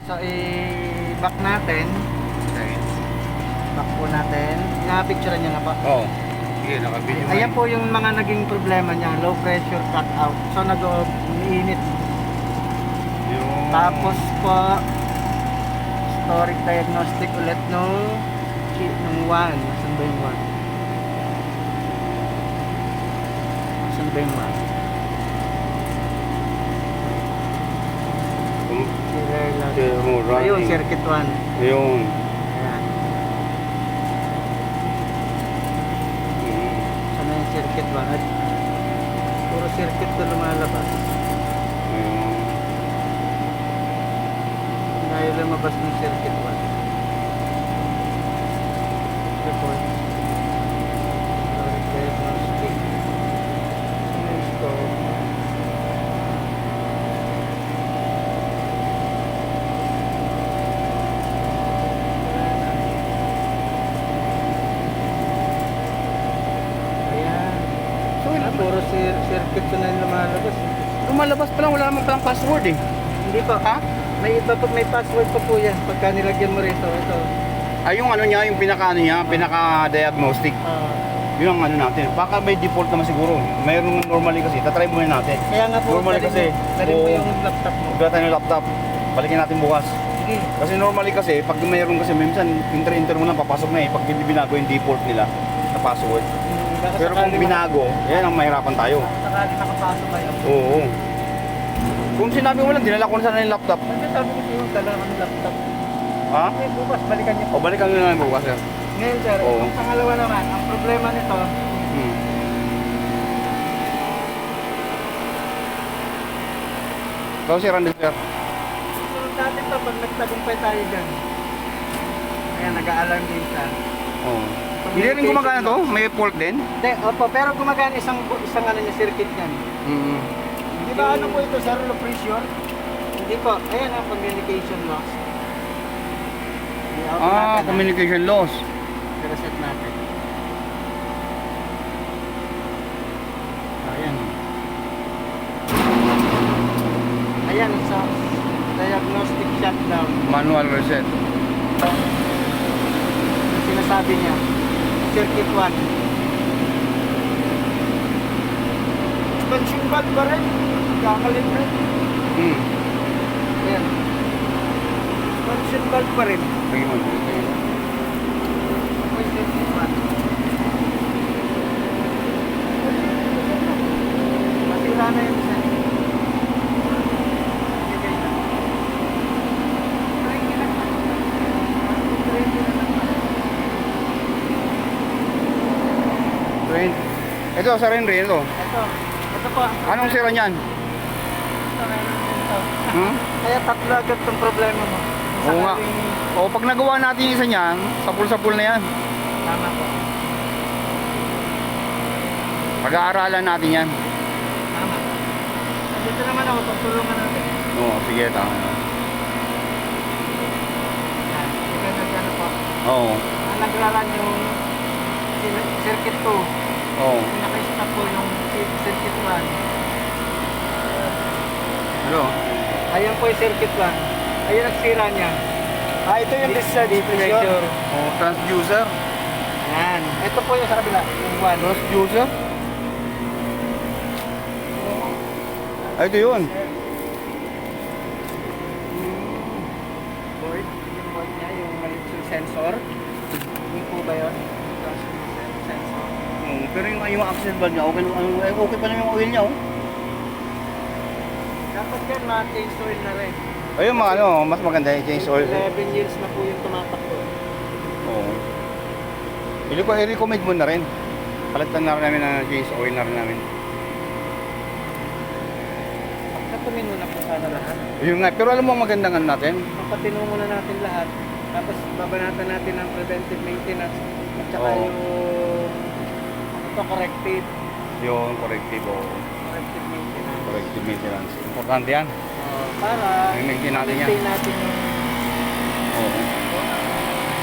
So, i-back natin. Okay. Back po natin. Na-picturean niya na po. Oo. Sige, naka-video. Ayan po yung mga naging problema niya. Low pressure cut out. So, nag-uminit. Yung... Tapos po, historic diagnostic ulit nung 1. Saan ba yung 1? Saan ba yung 1? Ayun, circuit 1. Ayun. Ayan. Sana yung circuit 1. At puro circuit ko lumalabas. Ayun. Dahil lumabas ng circuit 1. Report. Historic diagnostic. Ito. Puro circuit ko na yung lumalabas. Lumalabas pa lang, wala naman palang password eh. Hindi pa. Ha? May iba pa, may password pa po yan. Pagka nilagyan mo rito, ito. Ay, yung ano niya, yung pinaka-ano niya, pinaka-diagnostic. Yun ang ano natin. Baka may default naman siguro. Mayroon normally kasi. Tatry muna natin. Kaya nga po, normally kasi. Dali mo yung laptop mo. Huwag tayo yung laptop. Balikin natin bukas. Sige. Kasi normally kasi, pag mayroon kasi, minsan, enter mo lang, papasok na eh. Pag hindi binago yung default nila na password. Pero kung binago, yan ang mahirapan tayo. Sakali nakapasok kayo. Oo. Kung sinabi mo lang, dinala ko na sana yung laptop. Kasi sabi ko sa'yo, dala ka ng laptop. Ha? Eh, bukas, balikan niyo. O balikan nyo na lang bukas. Sir. Ngayon, sir, Oo. ang pangalawa naman, ang problema nito, Hmm. Ikaw si Randall, sir. susunod natin to pag nagtagumpay tayo dyan. Ayan, nag-a-alarm din siya. Oo. Hindi rin gumagana to? May fault din? Hindi, opo, pero gumagana isang ano niya, circuit niyan. Mm. Di ba ano po ito, sir, low pressure? Hindi po, ayan ang communication loss. Communication loss. I-reset natin. Ayan. Ayan, sa diagnostic shutdown. Manual reset. Yung sinasabi niya, circuit 1. Expansion valve pa rin. Kakalit rin. Hmm. Ayan. Expansion valve pa rin. Sige mo. Apoy circuit 1. Masira na yun siya. Ito, sa Renry, ito. Ito po. Anong sira niyan? Hmm? Kaya tatlo agad itong problema mo. Oo nga. O, pag nagawa natin yung isa niyan, sapul-sapul na yan. Tama po. Pag-aaralan natin yan. Tama. Dito naman ako, pagtulungan natin. Oo, sige, tama. Yan. Sige, nagano po. Oo. Ang nagraran yung circuit 2. Oo. Pinaka-stop po yung circuit 1. Hello? Ayun po yung circuit 1. Ayun nagsira niya. Ito yung discharge pressure. Oh, transducer. Yan. Ito po yung sa kabila. Yung 1. Transducer? Ay, ito yun. Board. Yung board niya, yung maliit yung sensor. Yung po ba yun? Sensor. Pero yung axle valve niya, okay pa naman yung oil niya, oh. Dapat yan, ma-change oil na rin. Ayun, mga ano, mas maganda yung change oil. 11 years na po yung tumatakbo. Oo. I-recommend mo na rin. Palitan na rin namin ng change oil na rin namin. Pagkatumin muna po sana lahat. Yun nga, pero alam mo ang magandang ano natin? Papatino muna natin lahat. Tapos babanatan natin ang preventive maintenance. At saka Oo. yung ano to, corrective. Yung corrective o Corrective maintenance. corrective maintenance. Importante yan. Para I-maintain natin yan. maintain natin yung Oo.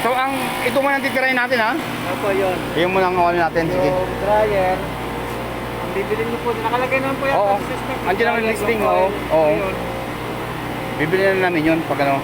So, ito muna ang titirahin natin, ha? opo yun. Yung muna ang awal natin, sige. Yung dryer. Ang bibilin nyo po. Nakalagay naman po yan Oo. sa system. Andiyan naman Dryer, listing, yung oo. oil. Oo. Ayun. Bibili na namin yun pag ano.